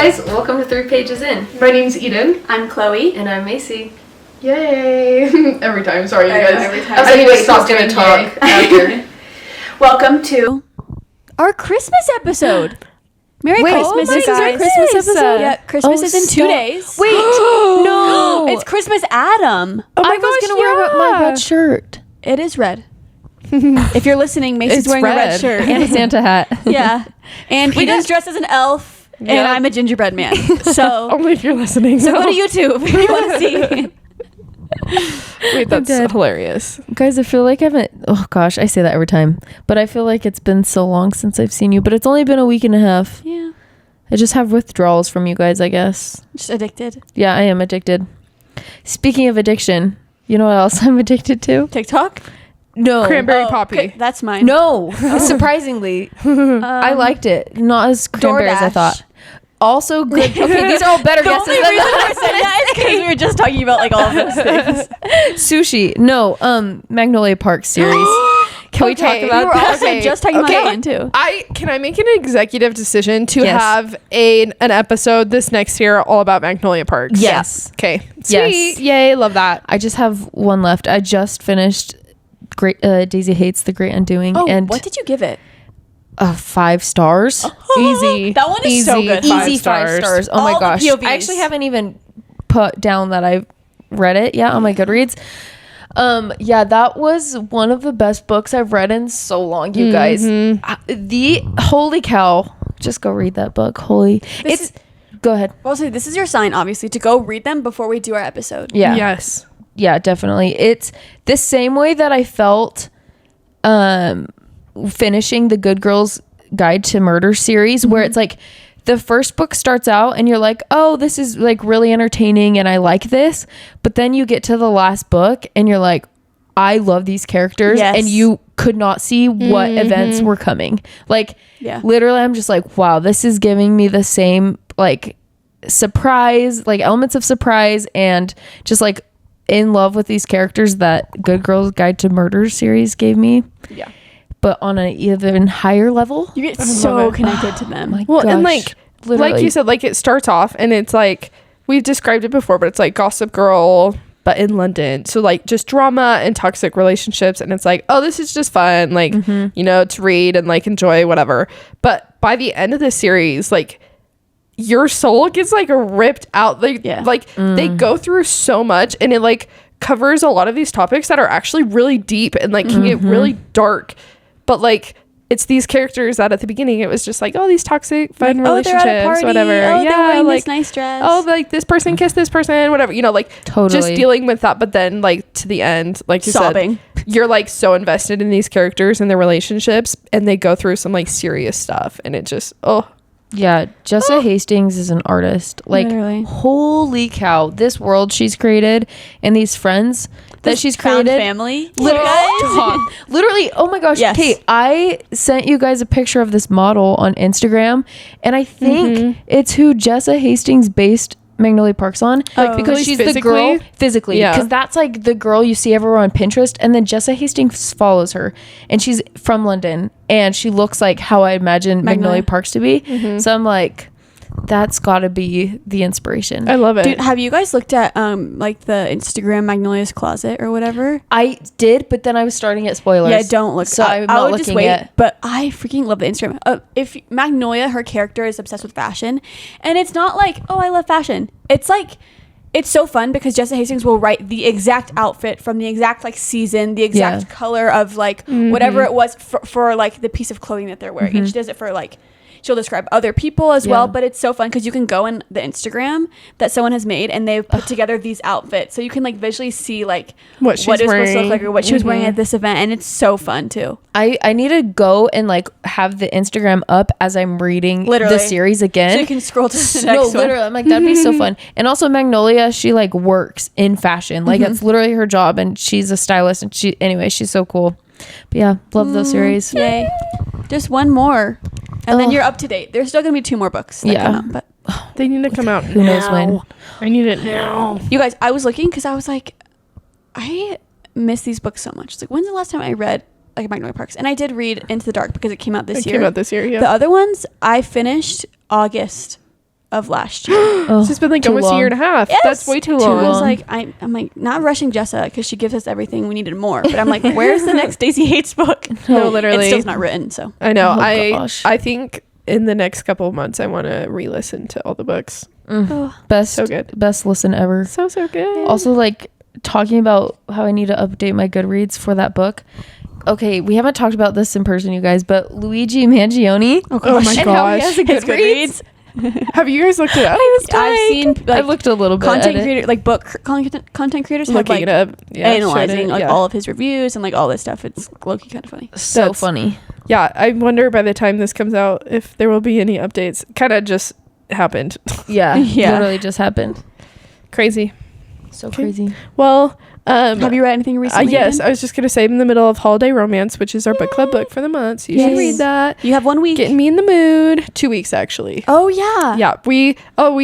guys, welcome to 3 Pages In. My name's Eden. I'm Chloe. And I'm Macy. Yay! Every time, sorry you guys. Every time. I was like, wait, stop gonna talk after. Welcome to our Christmas episode. Merry Wait, Christmas, this guys. is our Christmas episode? Yeah, Christmas is in 2 days. Wait, no, it's Christmas Adam. Oh my gosh, gonna wear my red shirt. It is red. If you're listening, Macy's wearing a red shirt. And a Santa hat. Yeah. And Eden's dressed as an elf, and I'm a gingerbread man. So Only if you're listening. So go to YouTube if you want to see. Wait, that's hilarious. Guys, I feel like I haven't... Oh, gosh, I say that every time. But I feel like it's been so long since I've seen you. But it's only been a week and a half. Yeah. I just have withdrawals from you guys, I guess. Just addicted. Yeah, I am addicted. Speaking of addiction, you know what else I'm addicted to? TikTok? No. Cranberry poppy. That's mine. No. Surprisingly. I liked it. Not as cranberry as I thought. Also good. Okay, these are all better guesses than I said that is because we were just talking about like all of those things. Sushi. No, Magnolia Park series. Can we talk about We were that? also just talking about that one too. Can I make an executive decision to Yes. have an episode this next year all about Magnolia Parks? Yes. Okay. Yes. Sweet. Yay. Love that. I just have one left. I just finished Daisy Hates the Great Undoing. Oh, and what did you give it? 5 stars. Easy. That one is so good. Easy 5 stars. Oh my All the gosh. POVs. I actually haven't even put down that I read it yet on my Goodreads. Yeah, that was one of the best books I've read in so long, you guys. Holy cow. Just go read that book. Go ahead. Well, so this is your sign, obviously, to go read them before we do our episode. Yeah. Yes. Yeah, definitely. It's the same way that I felt finishing the Good Girls Guide to Murder series, where it's like the first book starts out and you're like, oh, this is like really entertaining and I like this, but then you get to the last book and you're like, I love these characters. Yes. And you could not see what events were coming. Like, literally, I'm just like, wow, this is giving me the same like surprise, like elements of surprise, and just like in love with these characters that Good Girls Guide to Murder series gave me. Yeah. But on an even higher level. You get so connected to them. Well, gosh, and like you said, like it starts off and it's like, we've described it before, but it's like Gossip Girl, but in London. So like just drama and toxic relationships. And it's like, oh, this is just fun. Like, you know, to read and like enjoy whatever. But by the end of the series, like your soul gets like ripped out. Like, they go through so much and it like covers a lot of these topics that are actually really deep and like can get really dark. But like it's these characters that at the beginning it was just like, oh, these toxic fun relationships, whatever. Oh, they're wearing this nice dress. Oh, like this person kissed this person, whatever. You know, like just dealing with that. But then like to the end, like you said, you're like so invested in these characters and their relationships, and they go through some like serious stuff, and it just Yeah, Jessa Hastings is an artist. Like, literally. Holy cow, this world she's created and these friends that she's created. Family. Literally, oh my gosh. Yes. Kate, I sent you guys a picture of this model on Instagram, and I think it's who Jessa Hastings based Magnolia Parks on. Like, because she's the girl physically. Because that's like the girl you see everywhere on Pinterest, and then Jessa Hastings follows her, and she's from London, and she looks like how I imagine Magnolia Parks to be. So I'm like, that's gotta be the inspiration. I love it. Dude, have you guys looked at like the Instagram Magnolia's Closet or whatever? I did, but then I was starting at spoilers. Yeah, don't look. So I'm not looking yet. But I freaking love the Instagram. If Magnolia, her character is obsessed with fashion, and it's not like, oh, I love fashion. It's like, it's so fun because Jessa Hastings will write the exact outfit from the exact like season, the exact color of like whatever it was for like the piece of clothing that they're wearing. And she does it for like, she'll describe other people as well, but it's so fun because you can go in the Instagram that someone has made and they've put together these outfits, so you can like visually see like what it was supposed to look like or what she was wearing at this event, and it's so fun too. I need to go and like have the Instagram up as I'm reading the series again, so you can scroll to the next one. Literally, I'm like, that'd be so fun. And also Magnolia, she like works in fashion, like it's literally her job, and she's a stylist, and she's so cool. But yeah, love those series. Yay. Just one more. And then you're up to date. There's still going to be 2 more books that come out. But they need to come out. Who knows when? I need it now. You guys, I was looking because I was like, I miss these books so much. It's like, when's the last time I read like Magnolia Parks? And I did read Into the Dark because it came out this year. It came out this year, yeah. The other ones I finished August of last year. So it's been like almost a year and a half. Yes. That's way too long. I was like, I'm like not rushing Jessa because she gives us everything we needed more. But I'm like, where's the next Daisy Hates book? No, literally, it's still not written. So I know. Oh, I think in the next couple of months I want to re-listen to all the books. Best, so good. Best listen ever. So good. Also, like talking about how I need to update my Goodreads for that book. Okay, we haven't talked about this in person, you guys, but Luigi Mangione. Oh my and gosh. how he has a Goodreads. Have you guys looked it up? I've seen. Like, I've looked a little bit. Content creator, like content creators, have looking like it up, analyzing like all of his reviews and like all this stuff. It's low-key kind of funny. So funny. Yeah, I wonder by the time this comes out if there will be any updates. Kind of just happened. Yeah, literally just happened. Crazy. So crazy. Well, have you read anything recently? Yes, I was just gonna say I'm in the middle of Holiday Romance, which is our book club book for the month. So you should read that. You have 1 week. Getting me in the mood. 2 weeks actually. Oh yeah. Yeah. We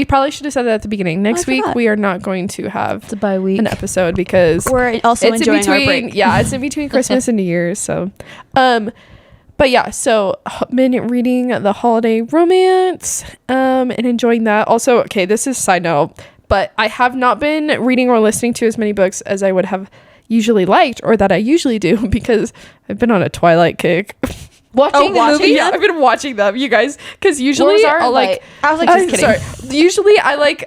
probably should have said that at the beginning. Next week we are not going to have it's a bye week an episode because we're also enjoying our break. Yeah, it's in between Christmas and New Year's. So, but yeah, so been reading the Holiday Romance, and enjoying that. Also, okay, this is side note, but I have not been reading or listening to as many books as I would have usually liked, or that I usually do, because I've been on a Twilight kick. Watching the movie? Yeah, I've been watching them, you guys, because usually I'll like. I was like, just kidding. Sorry. Usually I like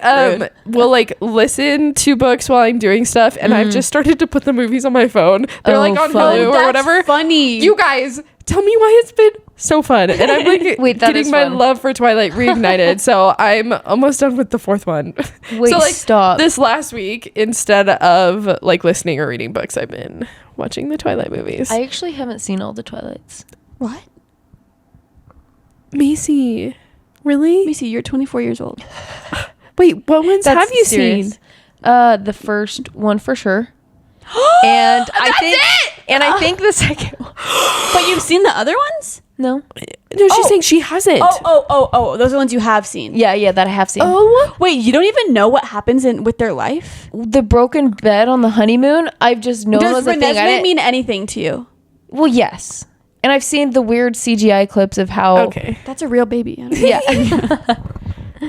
will like listen to books while I'm doing stuff, and I've just started to put the movies on my phone. They're like on Hulu or whatever. Funny. You guys, tell me why it's been so fun, and I'm like getting my love for Twilight reignited. So I'm almost done with the fourth one. Wait, so like stop. This last week, instead of like listening or reading books, I've been watching the Twilight movies. I actually haven't seen all the Twilights. What? Macy, really? Macy, you're 24 years old. Wait, what ones have you seen? The first one for sure. And I think the second one. But you've seen the other ones? No. No, she's saying she hasn't. Oh, those are the ones you have seen. Yeah, that I have seen. Oh, wait, you don't even know what happens with their life? The broken bed on the honeymoon, I've just known was a thing. Does Renesmee mean anything to you? Well, yes. And I've seen the weird CGI clips of how... Okay. That's a real baby. Yeah.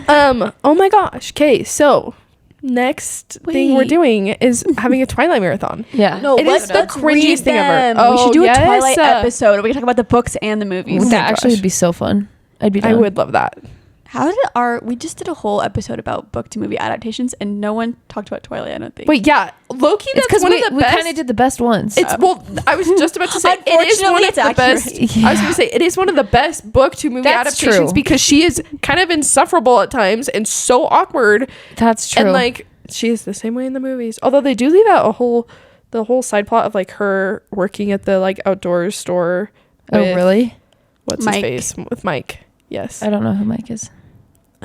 Oh my gosh. Okay, so next thing we're doing is having a Twilight marathon. Yeah. No, it is the cringiest thing ever. We should do a Twilight episode. We can talk about the books and the movies. That actually would be so fun. I'd be down. I would love that. How did we just did a whole episode about book to movie adaptations and no one talked about Twilight, I don't think. Wait, yeah. Low-key, that's because one of the best. We kind of did the best ones. I was just about to say it is one of the best. Yeah. I was going to say it is one of the best book to movie adaptations because she is kind of insufferable at times and so awkward. That's true. And like she is the same way in the movies. Although they do leave out the whole side plot of like her working at the like outdoors store. Oh, really? What's his face? With Mike. Yes. I don't know who Mike is.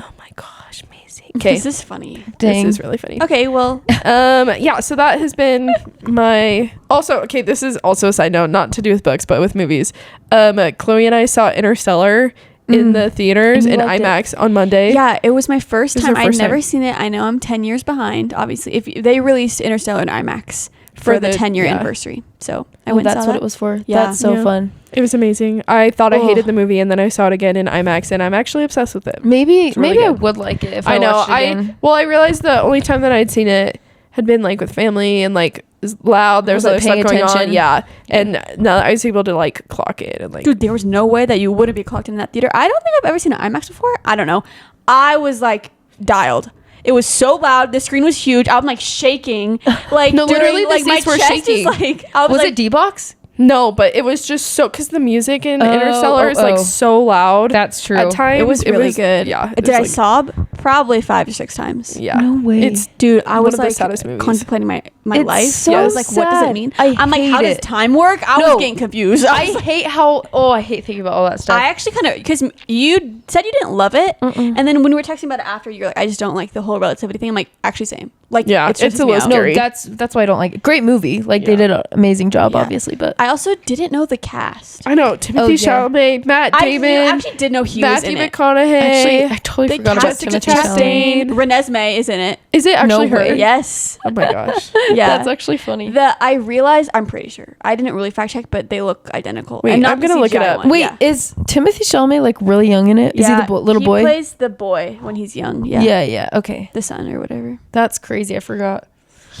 Oh my gosh, Maisie. Okay. This is funny. Dang. This is really funny. Okay, well. Yeah, so that has been my... Also, okay, this is also a side note, not to do with books, but with movies. Chloe and I saw Interstellar in the theaters in IMAX on Monday. Yeah, it was my first time. I'd never seen it. I know I'm 10 years behind, obviously. If they released Interstellar in IMAX for the 10-year anniversary. So I went and saw that's what it was for. Yeah. That's so fun. It was amazing. I thought I hated the movie, and then I saw it again in IMAX, and I'm actually obsessed with it. Maybe I would like it if I watched it again. I realized the only time that I'd seen it had been like with family and like loud. There's other stuff going on. Yeah. And now I was able to like clock it and like. Dude, there was no way that you wouldn't be clocked in that theater. I don't think I've ever seen an IMAX before. I don't know. I was like dialed. It was so loud. The screen was huge. I'm like shaking. Like no, literally, like my were chest shaking. Was it D-Box? No, but it was just so because the music in Interstellar is like so loud. That's true. At times, it was really good. Yeah. Did I sob? Probably 5 or 6 times. Yeah. No way. Dude, I was like contemplating my life. So I was like, what does it mean? I'm like, how does time work? I was getting confused. I hate thinking about all that stuff. I actually kind of, because you said you didn't love it, and then when we were texting about it after, you're like, I just don't like the whole relativity thing. I'm like, actually same. Like, yeah, it's a little scary. No, that's why I don't like it. Great movie. Like they did an amazing job, obviously, but I also didn't know the cast. I know Timothée Chalamet, Matt Damon. I actually did know he was in it. Matthew McConaughey. Actually, I totally forgot about Timothée Chastain. Renesmee is in it. Is it actually No her? way. Yes. Oh my gosh. Yeah. That's actually funny. I realized, I'm pretty sure. I didn't really fact check, but they look identical. Wait, and not I'm gonna the look it CGI up. one. Wait, Yeah. is Timothée Chalamet like really young in it? Is he the little boy? He plays the boy when he's young. Yeah. Yeah. Okay. The son or whatever. That's crazy. I forgot.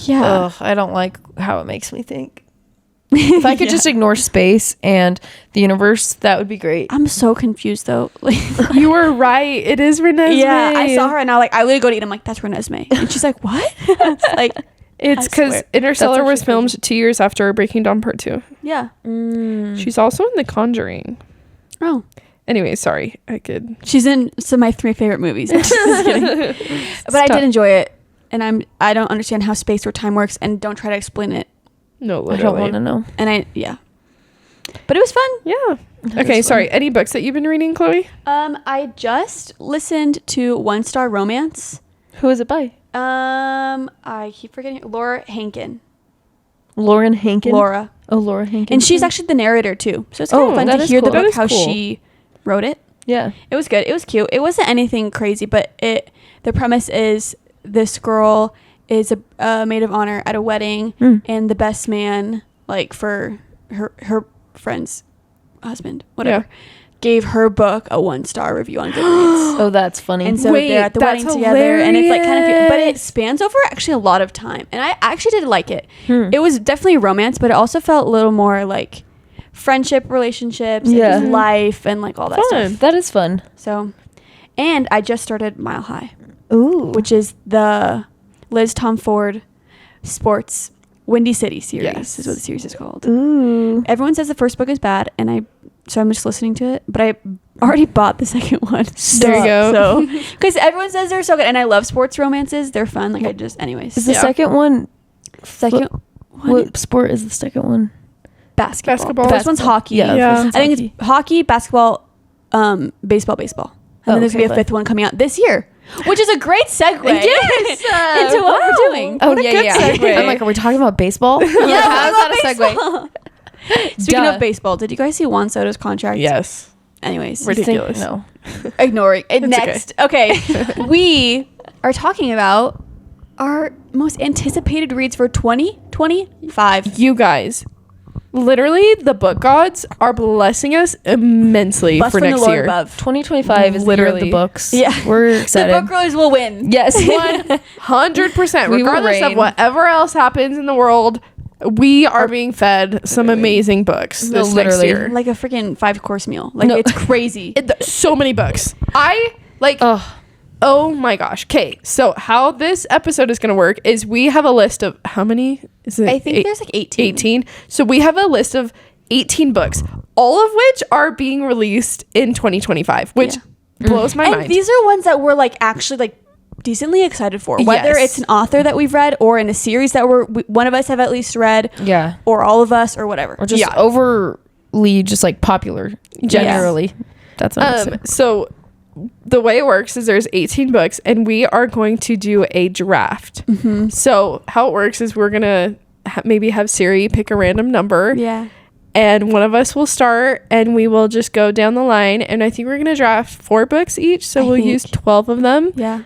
Yeah. Ugh, I don't like how it makes me think. If I could just ignore space and the universe, that would be great. I'm so confused though. You were right. It is Renesmee. Yeah, I saw her and I literally go to eat. I'm like, that's Renesmee, and she's like, what? Like, It's I because swear. Interstellar That's was actually filmed 2 years after Breaking Dawn Part 2. yeah. She's also in The Conjuring. Oh, Anyway, sorry. I could. she's in some of my 3 favorite movies. Just kidding. But I did enjoy it, and I don't understand how space or time works, and don't try to explain it. No, I literally. don't want to know. And but it was fun. Yeah. Okay, sorry. Any books that you've been reading, Chloe? I just listened to One Star Romance. Who is it by? I keep forgetting Laura Hankin. Lauren Hankin. Laura. Oh, Laura Hankin. And she's actually the narrator too. So it's kind of fun that to is hear cool. the That book is how cool. she wrote it. Yeah. It was good. It was cute. It wasn't anything crazy, but the premise is this girl is a maid of honor at a wedding, and the best man, like for her friend's husband, whatever, gave her book a 1-star review on Goodreads. Oh, that's funny. And so they're at the wedding together, and it's like kind of, but it spans over actually a lot of time, and I actually did like it. It was definitely romance, but it also felt a little more like friendship, relationships, and just life, and like all that stuff. That is fun. So, and I just started Mile High, Ooh. which is the Liz Tom Ford sports Windy City series. Yes. Is what the series is called. Ooh. Everyone says the first book is bad, and so I'm just listening to it, but I already bought the second one. There you go. So, because everyone says they're so good, and I love sports romances. They're fun. Like anyways. Is the second one? Second one? What sport is the second one? Basketball. The first one's hockey. Yeah. Yeah. The first I one's think it's hockey, basketball, baseball. And then there's going to be a 5th one coming out this year, which is a great segue into what we're doing. Oh, What a good segue. I'm like, are we talking about baseball? Yeah, How's that a segue? Speaking Duh. of baseball, did you guys see Juan Soto's contract? Yes. Anyways, Ridiculous. No. ignoring it. It's Next. Okay. We are talking about our most anticipated reads for 2025. You guys, literally, the book gods are blessing us immensely Blessed for from the next Lord year. above. 2025 is the year of Literally. the books. Yeah. We're The excited. book girls will win. Yes. 100%. We will Regardless of reign. whatever else happens in the world, we are being fed some amazing books No, this next literally. year. Like a freaking 5-course meal. Like No. it's crazy. So many books. I like. Ugh. Oh my gosh. Okay, so how this episode is going to work is we have a list of how many is it? I think there's like 18. 18. So we have a list of 18 books, all of which are being released in 2025, which blows my And mind. these are ones that we're like actually like decently excited for. Whether Yes. it's an author that we've read or in a series that one of us have at least read, Yeah. or all of us or whatever. Or just Yeah. overly just like popular generally. That's what I'm saying. So the way it works is there's 18 books and we are going to do a draft. So how it works is we're going to maybe have Siri pick a random number. Yeah. And one of us will start and we will just go down the line. And I think we're going to draft 4 books each. So we'll use 12 of them Yeah.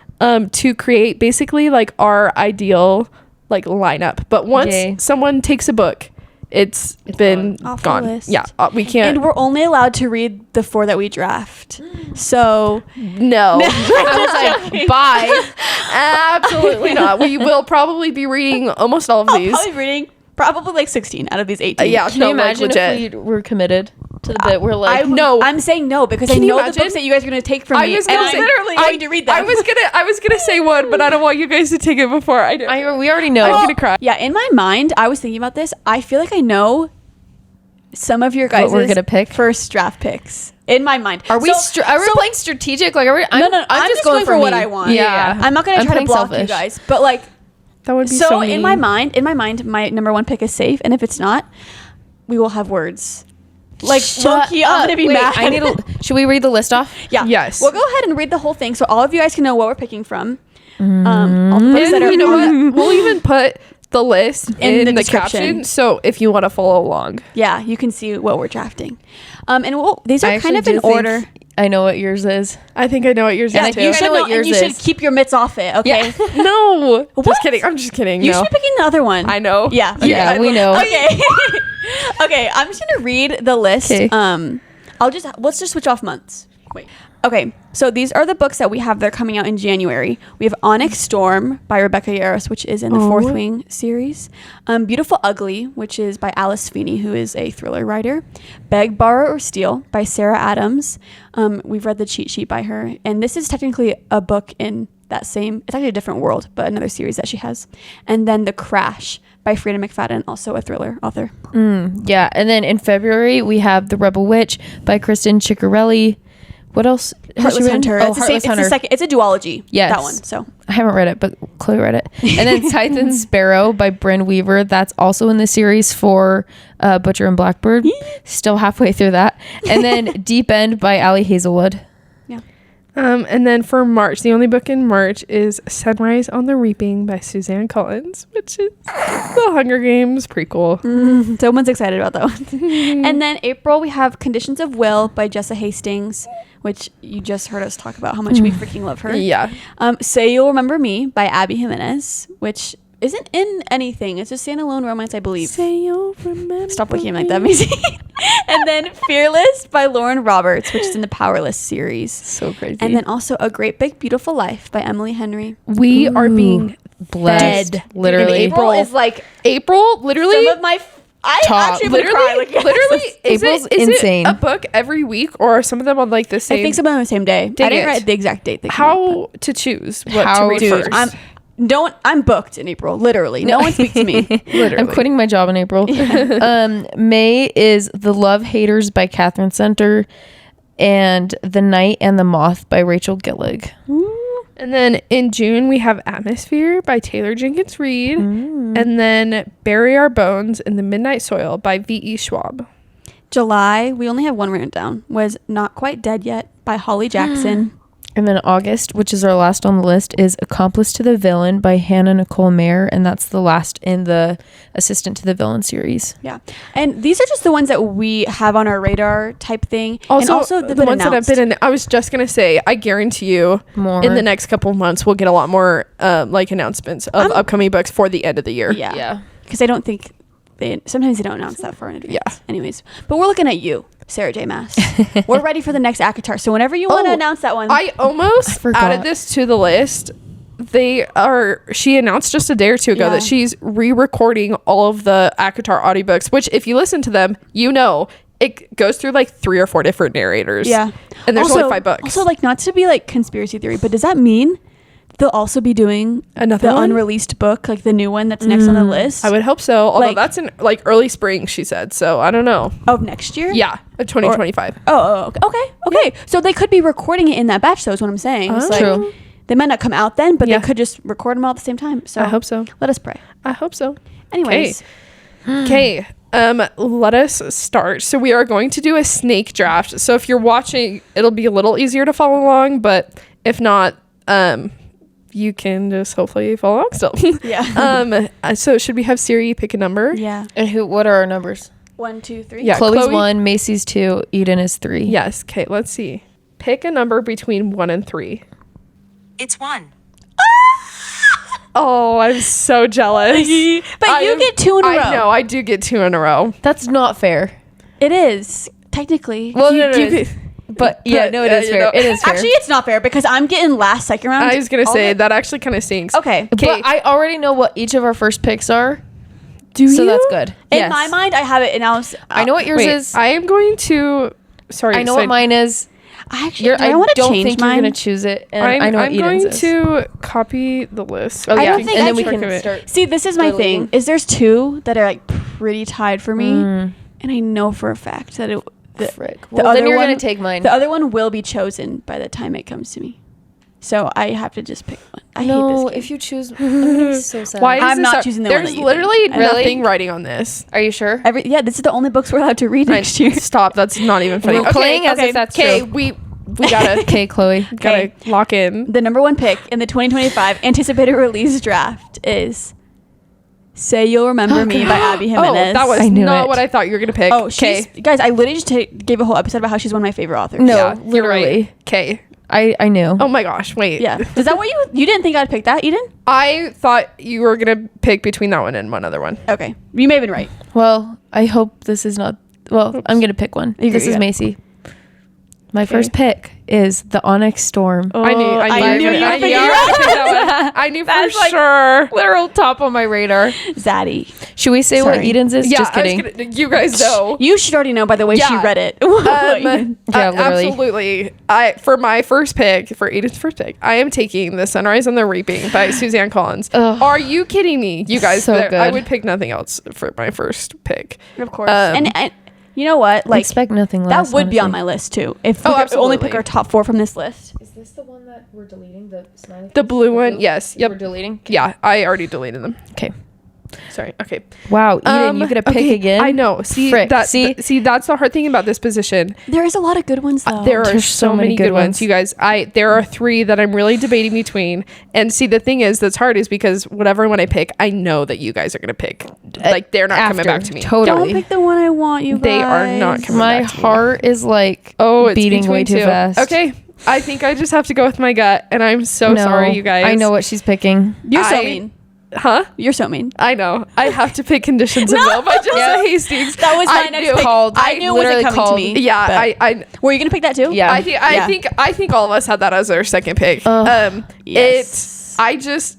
to create basically like our ideal like lineup. But once Yay. someone takes a book, it's been Off the gone. list. Yeah. We can't. And we're only allowed to read the 4 that we draft. So No. I was like, bye. Absolutely not. We will probably be reading almost all of I'll these. probably be reading probably like 16 out of these 18. Yeah. Can no, you imagine like, legit. if we were committed to the bit? We're like, I'm saying no because I Can you know the imagine? books that you guys are going to take from me. I was and gonna I'm say, literally going to read them. I was gonna say one, but I don't want you guys to take it before I do. we already know. I'm gonna cry. Yeah, in my mind, I was thinking about this. I feel like I know some of your guys' we're gonna pick? first draft picks. In my mind. Are we playing strategic? Like, are we? No. I'm just going for what I want. Yeah. I'm not going to try to block you guys. But like, That would be so so in mean. my mind, my number 1 pick is safe. And if it's not, we will have words. Like, low-key, I'm going to be Wait, mad. should we read the list off? Yeah. Yes. We'll go ahead and read the whole thing so all of you guys can know what we're picking from. All the books that And are you know on what? We'll even put the list in the description. caption, so if you want to follow along. Yeah, you can see what we're drafting. And these are I kind actually of in do think order. I know what yours is. I think I know what yours is too. You should keep your mitts off it, okay? Yeah. No. Just kidding. I'm just kidding. You should be picking the other one. I know. Yeah. Okay. Yeah, we know. Okay. Okay, I'm just going to read the list. Okay. Let's just switch off months. Wait. Okay, so these are the books that we have that are coming out in January. We have Onyx Storm by Rebecca Yarros, which is in the Fourth Wing series. Beautiful Ugly, which is by Alice Feeney, who is a thriller writer. Beg, Borrow, or Steal by Sarah Adams. We've read the cheat sheet by her. And this is technically a book in that same, it's actually a different world, but another series that she has. And then The Crash by Freida McFadden, also a thriller author. Yeah, and then in February, we have The Rebel Witch by Kristen Ciccarelli. What else? Heartless Hunter. Oh, Heartless Hunter. It's a duology. Yes. That one. So I haven't read it, but Chloe read it. And then Scythe and Sparrow by Brynne Weaver. That's also in the series for Butcher and Blackbird. Still halfway through that. And then Deep End by Allie Hazelwood. Yeah. And then for March, the only book in March is Sunrise on the Reaping by Suzanne Collins, which is the Hunger Games prequel. Someone's excited about that one. And then April, we have Conditions of Will by Jessa Hastings, which you just heard us talk about how much we freaking love her. Yeah. Say You'll Remember Me by Abby Jimenez, which isn't in anything. It's a standalone romance, I believe. Say you'll remember. Stop looking at me like that, Macy. And then Fearless by Lauren Roberts, which is in the Powerless series. So crazy. And then also A Great Big Beautiful Life by Emily Henry. We are being blessed. Literally. April is like April, literally. some of my... I Top. actually would cry. Like, Literally, April's is insane. it a book every week, or are some of them on like the same? I think some of them on the same day. Dang I didn't it. write the exact date. How to choose what How to read to- first? I'm booked in April. Literally, no one speaks to me. Literally. I'm quitting my job in April. May is The Love Haters by Katherine Center and The Night and the Moth by Rachel Gillig. And then in June, we have Atmosphere by Taylor Jenkins Reid. And then Bury Our Bones in the Midnight Soil by V.E. Schwab. July, we only have one written down, was Not Quite Dead Yet by Holly Jackson. And then August, which is our last on the list, is Accomplice to the Villain by Hannah Nicole Maehrer. And that's the last in the Assistant to the Villain series. Yeah. And these are just the ones that we have on our radar type thing. Also, and also the ones that have been in, I was just going to say, I guarantee you More. in the next couple of months, we'll get a lot more like announcements of upcoming books for the end of the year. Yeah. Because I don't think sometimes they don't announce that far in advance. Yeah. Anyways, but we're looking at you, Sarah J. Maas. We're ready for the next ACOTAR. So whenever you want to announce that one. I almost added this to the list. She announced just a day or two ago that she's re-recording all of the ACOTAR audiobooks, which if you listen to them, it goes through like 3 or 4 different narrators. Yeah. And there's only 5 books. Also, like, not to be like conspiracy theory, but does that mean they'll also be doing another the one? Unreleased book, like the new one that's next on the list? I would hope so. Although Like- that's in like early spring, she said. So I don't know. Of next year? Yeah, of 2025. Okay. So they could be recording it in that batch, though, is what I'm saying. It's like, True. they might not come out then, but Yeah. they could just record them all at the same time. So I hope so. Let us pray. I hope so. Anyways. Okay. Let us start. So we are going to do a snake draft. So if you're watching, it'll be a little easier to follow along, but if not, you can just hopefully follow along still. Yeah. So should we have Siri pick a number? Yeah. And what are our numbers? 1, 2, 3. Yeah. Chloe's Chloe- 1, Macy's 2, Eden is 3. Yes. Okay. Let's see. Pick a number between 1 and 3. It's 1. Oh, I'm so jealous. But you get 2 in a row. I know. I do get 2 in a row. That's not fair. It is, technically. Well, You- no, you could- but yeah, no, it is fair. It is fair. Actually, it's not fair because I'm getting last second round. I was going to All say the- that actually kind of stinks. Okay. But I already know what each of our first picks are. Do So you? that's good. In Yes. my mind, I have it announced. I know what yours Wait, is. I am going to. Sorry. I know what mine is. I actually I want to don't change think mine. you're going to choose it. And I'm I know what going Eden's is. to copy the list. Oh, I yeah. don't think and I then we should- can start. See, this is my Literally. thing. Is there's 2 that are like pretty tied for me, and I know for a fact that Frick. the Well, other then you're one- going to take mine. The other one will be chosen by the time it comes to me. So I have to just pick one. I hate no, this if game. you choose, I'm going to be so sad. Why is I'm this not our- choosing the one There's that you literally think. nothing writing on this. Are you sure? This is the only books we're allowed to read next year. Stop. That's not even funny. We're playing as if that's okay, true. we gotta Okay, Chloe. gotta lock in. The number 1 pick in the 2025 anticipated release draft is Say You'll Remember Me by Abby Jimenez. Oh, that was not what I thought you were going to pick. Oh, guys, I literally just gave a whole episode about how she's one of my favorite authors. No, yeah, literally. Okay. I knew. Oh my gosh, wait. Yeah. Is that what you didn't think I'd pick that, Eden? I thought you were going to pick between that one and one other one. Okay. You may have been right. Well, I hope this is not... Well, I'm going to pick one. This is Macy. My first pick is the Onyx Storm. Oh, I knew you were picking that one. I knew for sure. Literal top on my radar. Zaddy. Should we say what Eden's is? Yeah, just kidding. You guys know. You should already know by the way she read it. Yeah, literally. Absolutely. For my first pick, for Eden's first pick, I am taking The Sunrise on the Reaping by Suzanne Collins. Are you kidding me? You guys, so good. I would pick nothing else for my first pick. Of course. And you know what? Like, expect nothing less. That would be on my list too. If we could only pick our top 4 from this list. Is this the one that we're deleting? The blue one? Yes. Yep. We're deleting? Yeah, I already deleted them. Okay. Sorry. Okay. Wow, Eden, you get a pick again? I know. See, that's the hard thing about this position. There is a lot of good ones though. There are so many good ones. You guys, there are 3 that I'm really debating between. And see, the thing is that's hard is because whatever one I pick, I know that you guys are going to pick. Like, they're not coming back to me. Totally. Don't pick the one I want, you guys. They are not coming back to me. My heart is like beating way too fast. Okay. I think I just have to go with my gut. And I'm so sorry, you guys. I know what she's picking. You're so mean. Huh? You're so mean. I know. I have to pick Conditions of Will by Jessa Hastings. That was my next pick. I knew it wasn't coming to me. Yeah. I were you gonna pick that too? Yeah. I think all of us had that as our second pick. Yes.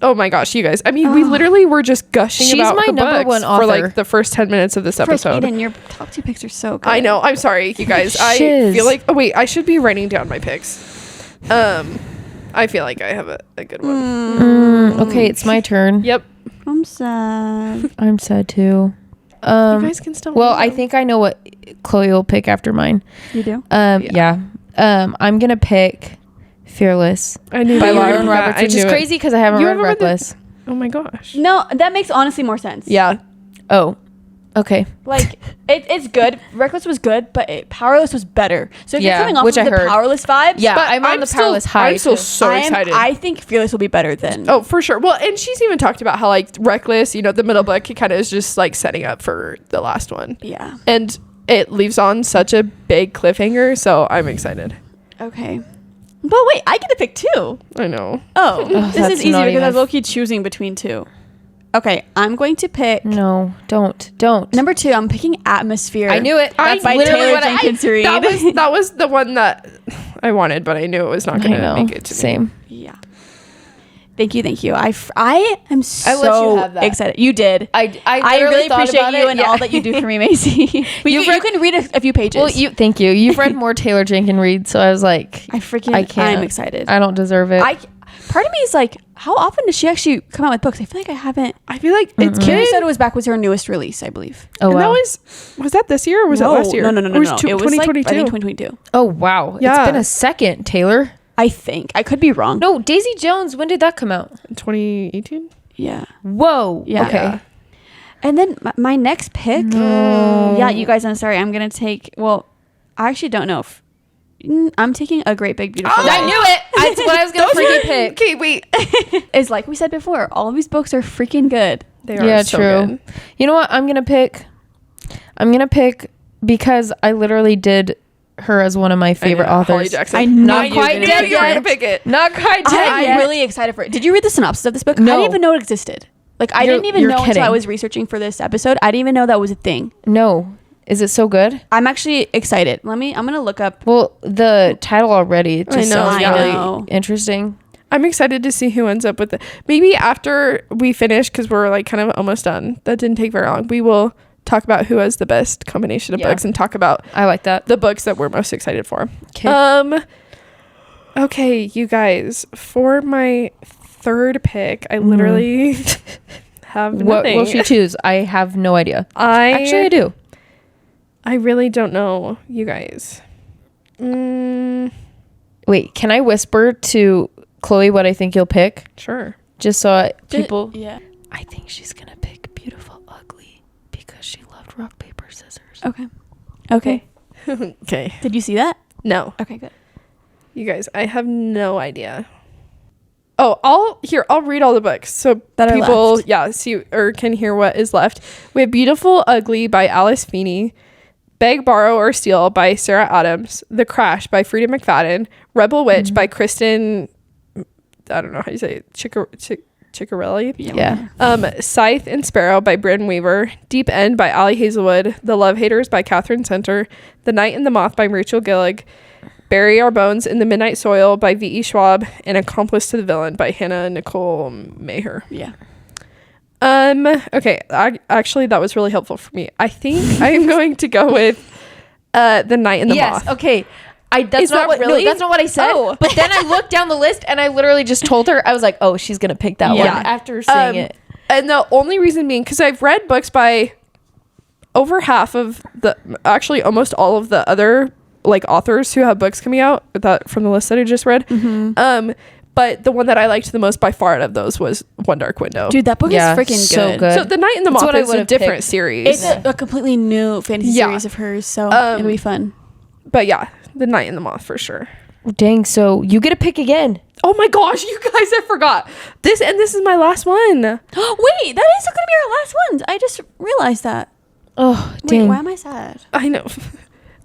Oh my gosh, you guys. I mean, we literally were just gushing about my her number books one author for like the first 10 minutes of this episode. Eden, your top 2 picks are so good. I know. I'm sorry, you guys. I feel like I should be writing down my picks. I feel like I have a good one. Okay, it's my turn. Yep. I'm sad. I'm sad too. You guys can still. Well, I think I know what Chloe will pick after mine. You do? Yeah. I'm gonna pick Fearless by Lauren Roberts, which is crazy because I haven't read Reckless. Oh my gosh. No, that makes honestly more sense. Yeah. Oh. Okay. Like it's good. Reckless was good, but Powerless was better. So if you're coming off of the Powerless vibes, but I'm on the Powerless high. I'm still so excited. I think Fearless will be better than. Oh, for sure. Well, and she's even talked about how like Reckless, the middle book, it kind of is just like setting up for the last one. Yeah. And it leaves on such a big cliffhanger, so I'm excited. Okay. But wait, I get to pick 2. I know. Oh, this is easy because I was low-key choosing between 2. Okay, I'm going to pick. No, don't. Number 2, I'm picking Atmosphere. I knew it. That's by Taylor Jenkins Reid. That was the one that I wanted, but I knew it was not going to make it to me. Yeah. Thank you. I am so excited. You did. I really appreciate you and all that you do for me, Macy. You can read a few pages. Well, thank you. You've read more Taylor Jenkins Reid, so I was like, I can't. I'm excited. I don't deserve it. Part of me is like, how often does she actually come out with books? I feel like I haven't. I feel like it's Kiri Said It Was Back was her newest release, I believe. Oh, and wow. Was that this year or was that last year? No. It was 2022. Like, I think 2022. Oh, wow. Yeah. It's been a second, Taylor. I think. I could be wrong. No, Daisy Jones, when did that come out? 2018? Yeah. Whoa. Yeah. Okay. And then my next pick. Yeah, you guys, I'm sorry. I'm going to take, I actually don't know if, I'm taking A Great Big Beautiful Lie. I knew it. That's what I was going to freaking pick. Okay, wait. It's like we said before, all of these books are freaking good. They are so good. You know what? I'm going to pick because I literally did her as one of my favorite authors. I'm not quite dead yet. Pick it. Not quite dead yet. I'm really excited for it. Did you read the synopsis of this book? No. I didn't even know it existed. Like, I didn't even know until I was researching for this episode. I didn't even know that was a thing. No. Is it so good? I'm actually excited. I'm going to look up. Well, the title already just sounds really interesting. I'm excited to see who ends up with it. Maybe after we finish, because we're like kind of almost done. That didn't take very long. We will talk about who has the best combination of books and talk about I like that. The books that we're most excited for. Okay, you guys, for my third pick, I literally have nothing. What will she choose? I have no idea. Actually, I do. I really don't know, you guys. Wait, can I whisper to Chloe what I think you'll pick? Sure. Just so people... Yeah. I think she's going to pick Beautiful Ugly because she loved rock, paper, scissors. Okay. Okay. Did you see that? No. Okay, good. You guys, I have no idea. I'll read all the books so that people see or can hear what is left. We have Beautiful Ugly by Alice Feeney, Beg, Borrow, or Steal by Sarah Adams, The Crash by Freida McFadden, Rebel Witch by Kristen, I don't know how you say it, Ciccarelli. Yeah. Scythe and Sparrow by Brynne Weaver, Deep End by Ali Hazelwood, The Love Haters by Katherine Center, The Night and the Moth by Rachel Gillig, Bury Our Bones in the Midnight Soil by V.E. Schwab, and Accomplice to the Villain by Hannah Nicole Maehrer. Yeah. Okay. Actually, that was really helpful for me. I think I am going to go with The Night and the Moth. Okay. That's not what I said. Oh. But then I looked down the list and I literally just told her, I was like, oh, she's gonna pick that one after seeing it. And the only reason being because I've read books by over half of almost all of the other like authors who have books coming out from the list that I just read. But the one that I liked the most by far out of those was One Dark Window. Dude, that book is freaking good. So The Night and the Moth is a different series. It's a completely new fantasy series of hers, so it'll be fun. But yeah, The Night and the Moth for sure. Dang, so you get to pick again. Oh my gosh, you guys, I forgot. This is my last one. Wait, that is going to be our last one. I just realized that. Oh, dang. Wait, why am I sad? I know.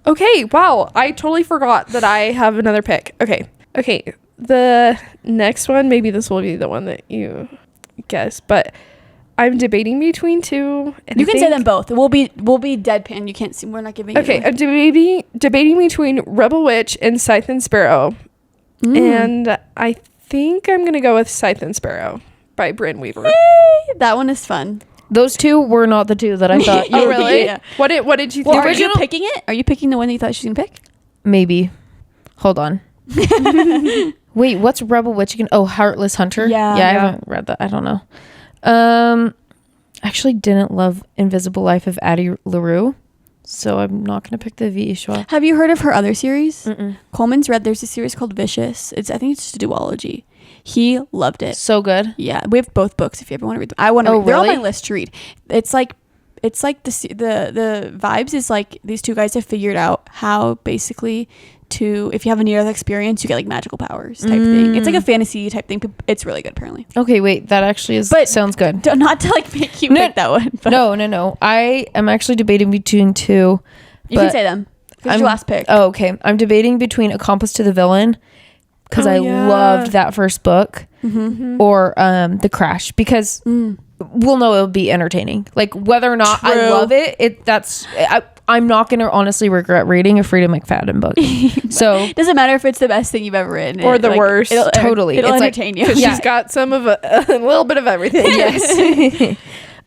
Okay, wow. I totally forgot that I have another pick. Okay. The next one, maybe this will be the one that you guess, but I'm debating between two. And you can say them both. We'll be deadpan. You can't see. We're not giving. Okay, I'm debating between Rebel Witch and Scythe and Sparrow, and I think I'm gonna go with Scythe and Sparrow by Brynne Weaver. Yay! That one is fun. Those two were not the two that I thought. Oh, really? Yeah. What did you think? Are you picking it? Are you picking the one that you thought she was gonna pick? Maybe. Hold on. Wait, what's Rebel Witch again? Oh, Heartless Hunter. Yeah. I haven't read that. I don't know. Actually didn't love Invisible Life of Addie LaRue, so I'm not gonna pick the V.E. Schwab. Have you heard of her other series? Coleman's read. There's a series called Vicious. I think it's just a duology. He loved it. So good. Yeah, we have both books if you ever want to read them. I want to. They're really? on my list to read. It's like the vibes is like these two guys have figured out how basically if you have a near-death experience, you get like magical powers type thing. It's like a fantasy type thing. It's really good apparently. Okay, wait, that actually sounds good. Not to like make you pick that one. But No. I am actually debating between two. You can say them. It's your last pick. Oh, okay. I'm debating between Accomplice to the Villain, because I loved that first book, or The Crash, because we'll know it'll be entertaining. Like whether or not I love it, I'm not gonna honestly regret reading a Freida McFadden book. So doesn't matter if it's the best thing you've ever written or the worst. It'll entertain you. She's got some of a little bit of everything. Yes.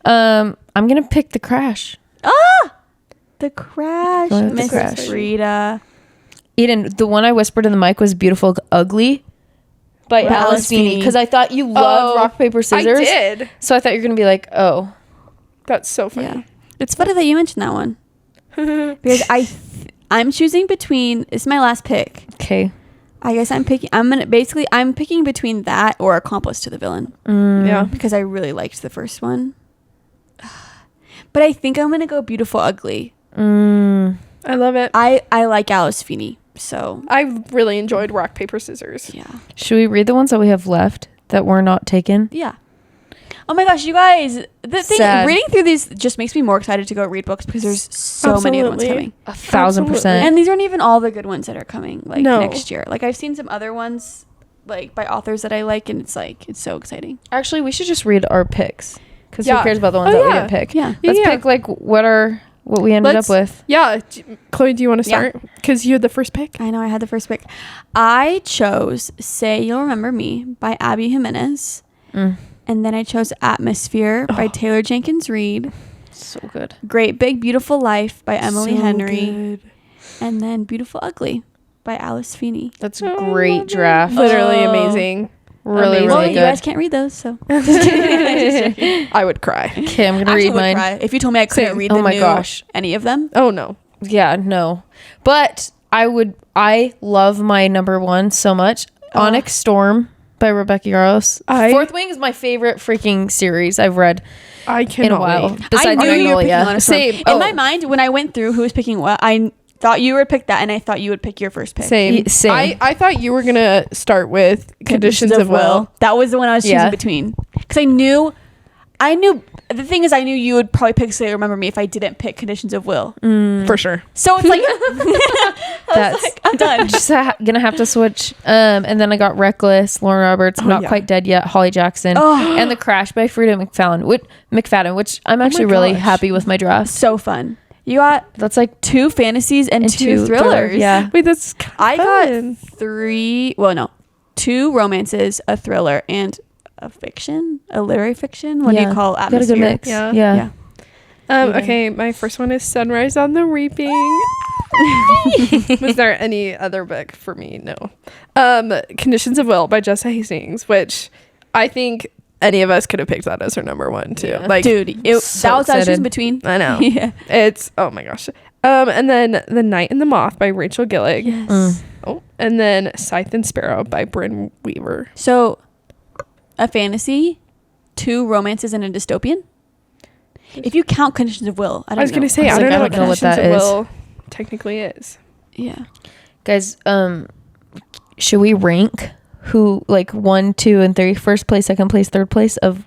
I'm gonna pick The Crash. The Crash, Miss Freida. Eden, the one I whispered in the mic was Beautiful Ugly by Alice Feeney, because I thought you loved rock, paper, scissors. I did. So I thought you were going to be like, oh. That's so funny. Yeah. It's funny that you mentioned that one. Because I'm choosing between, it's my last pick. Okay. I guess I'm picking between that or Accomplice to the Villain. Yeah. Because I really liked the first one. But I think I'm going to go Beautiful Ugly. I love it. I like Alice Feeney, so I really enjoyed rock, paper, scissors. Yeah. Should we read the ones that we have left that were not taken? Yeah. Oh my gosh, you guys! Reading through these just makes me more excited to go read books because there's so many good ones coming. 1,000%. And these aren't even all the good ones that are coming next year. Like I've seen some other ones like by authors that I like, and it's so exciting. Actually, we should just read our picks, because who cares about the ones that we didn't pick? Yeah. Let's pick like what we ended up with. Yeah. Chloe, do you want to start? Because you had the first pick. I know, I had the first pick. I chose Say You'll Remember Me by Abby Jimenez. And then I chose Atmosphere by Taylor Jenkins Reid. So good. Great Big Beautiful Life by Emily Henry. Good. And then Beautiful Ugly by Alice Feeney. That's a great draft. Literally amazing. Really good. You guys can't read those, so. I would cry. Okay, I'm going to read mine. Cry. If you told me I couldn't read any of them. Oh, no. Yeah, no. But I love my number one so much. Onyx Storm by Rebecca Yarros. Fourth Wing is my favorite freaking series I've read in a while. Wait. Besides I knew you were picking Magnolia. Same. In my mind, when I went through who was picking what, thought you would pick that, and I thought you would pick your first pick. Same. I thought you were gonna start with Conditions of Will. That was the one I was choosing between, because I knew. The thing is, I knew you would probably pick Say Remember Me if I didn't pick Conditions of Will. For sure. So it's like, I'm done. Just gonna have to switch. And then I got Reckless, Lauren Roberts, Not Quite Dead Yet, Holly Jackson, and The Crash by Freida McFadden, which I'm actually really happy with my draft. So fun. You got that's like 2 fantasies and 2 thrillers. Yeah. Wait, that's I got 2 romances, a thriller, and a literary fiction. What do you call atmosphere? Got a good mix. Yeah. Okay, my first one is Sunrise on the Reaping. Was there any other book for me? No. Conditions of Will by Jessa Hastings, which I think any of us could have picked that as her number 1 too. Yeah. Like, dude, that was what I was choosing between. I know. Yeah. It's oh my gosh. And then The Night and the Moth by Rachel Gillig. Yes. Oh, and then Scythe and Sparrow by Brynne Weaver. So, a fantasy, 2 romances, and a dystopian. If you count Conditions of Will, I was going to say, I don't know what Conditions of Will technically is. Yeah. Guys, should we rank who, like, 1, 2, and 3, first place, second place, third place of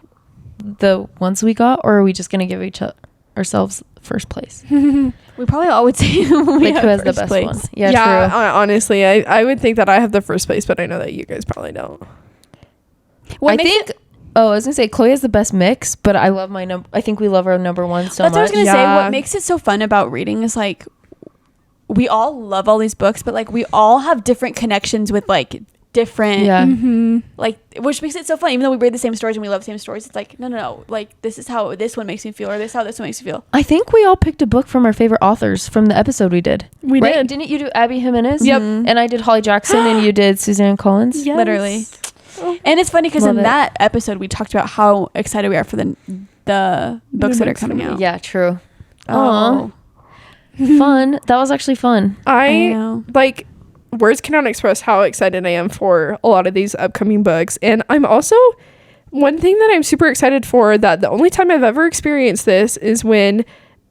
the ones we got, or are we just going to give ourselves first place? We probably all would say who has the best one. Yeah, true. Honestly, I would think that I have the first place, but I know that you guys probably don't. I think I was gonna say Chloe has the best mix, but I love my number. I think we love our number 1 so much. That's what I was gonna say. What makes it so fun about reading is like we all love all these books, but like we all have different connections with like different like, which makes it so fun. Even though we read the same stories and we love the same stories, it's like no, like this is how this one makes me feel, or this is how this one makes me feel. I think we all picked a book from our favorite authors from the episode we did. We did. Didn't you do Abby Jimenez? Yep. And I did Holly Jackson, and you did Suzanne Collins. Yes. Literally. And it's funny because in that episode we talked about how excited we are for the books that are coming out. Yeah, true. Oh, fun. That was actually fun. I know. Like, words cannot express how excited I am for a lot of these upcoming books. And I'm also, one thing that I'm super excited for, that the only time I've ever experienced this is when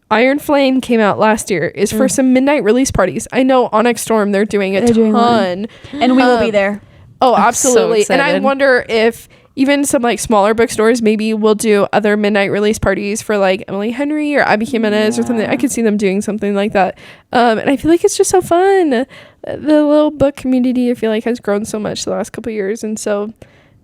Iron Flame came out last year, is for some midnight release parties. I know Onyx Storm, they're doing a ton. And we will be there. Oh, absolutely. So and I wonder if even some like smaller bookstores maybe will do other midnight release parties for like Emily Henry or Abby Jimenez or something. I could see them doing something like that. And I feel like it's just so fun. The little book community, I feel like, has grown so much the last couple of years. And so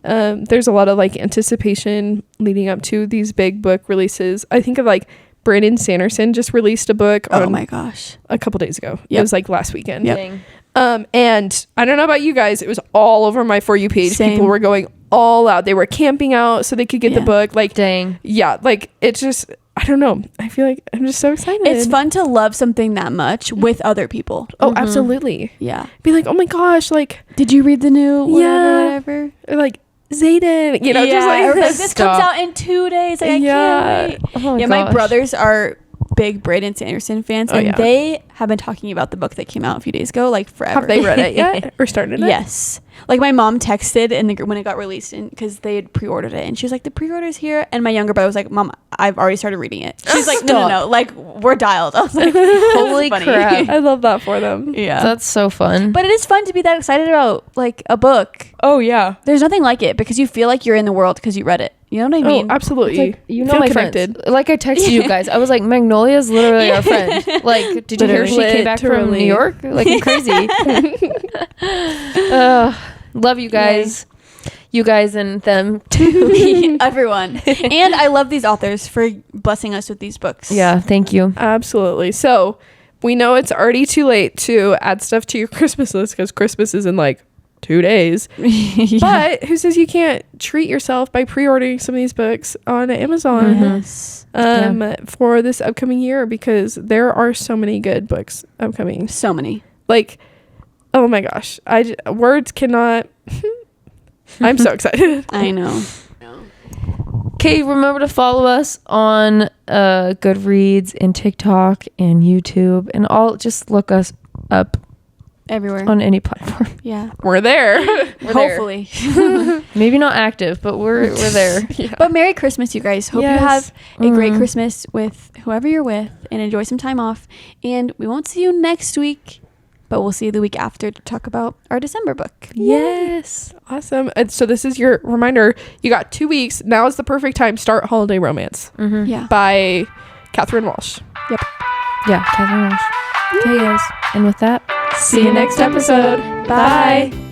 there's a lot of like anticipation leading up to these big book releases. I think of like Brandon Sanderson just released a book oh my gosh, a couple days ago. It was like last weekend. Yep. And I don't know about you guys, it was all over my For You page. Same. People were going all out. They were camping out so they could get the book. Like, dang. Yeah, like it's just, I don't know. I feel like I'm just so excited. It's fun to love something that much with other people. Oh, absolutely. Yeah. Be like, oh my gosh, like, did you read the new whatever? Or like Zayden, you know, just like this comes out in 2 days. Like, I can't wait. Oh my gosh. My brothers are big Brandon Sanderson fans, and they have been talking about the book that came out a few days ago, like forever. Have they read it yet or started it? Yes. Like my mom texted when it got released, because they had pre-ordered it, and she was like, the pre-order's here, and my younger brother was like, Mom, I've already started reading it. She's like, no, like we're dialed. I was like, holy crap. I love that for them. Yeah, that's so fun. But it is fun to be that excited about like a book. Oh yeah, there's nothing like it, because you feel like you're in the world because you read it. You know what I mean? Oh, absolutely. Like, you know, my connected friends. Like I texted you guys. I was like, Magnolia's literally our friend. Like, did you hear she came back from New York? Like, I'm crazy. Love you guys. You guys and them too. Everyone. And I love these authors for blessing us with these books. Yeah, thank you. Absolutely. So we know it's already too late to add stuff to your Christmas list, because Christmas is in like 2 days. But who says you can't treat yourself by pre-ordering some of these books on Amazon for this upcoming year, because there are so many good books upcoming. So many. Like, oh my gosh, words cannot. I'm so excited. I know. Okay, remember to follow us on Goodreads and TikTok and YouTube, and just look us up everywhere on any platform. Yeah, we're there. Hopefully. Maybe not active, but we're there. Yeah. But Merry Christmas, you guys. Hope you have a great Christmas with whoever you're with and enjoy some time off. And we won't see you next week, but we'll see you the week after to talk about our December book. Yes. Awesome. And so this is your reminder. You got 2 weeks. Now is the perfect time. Start Holiday Romance. Yeah. By Katherine Walsh. Yep. Yeah, Katherine Walsh. Okay, guys. And with that, see you next episode. Bye.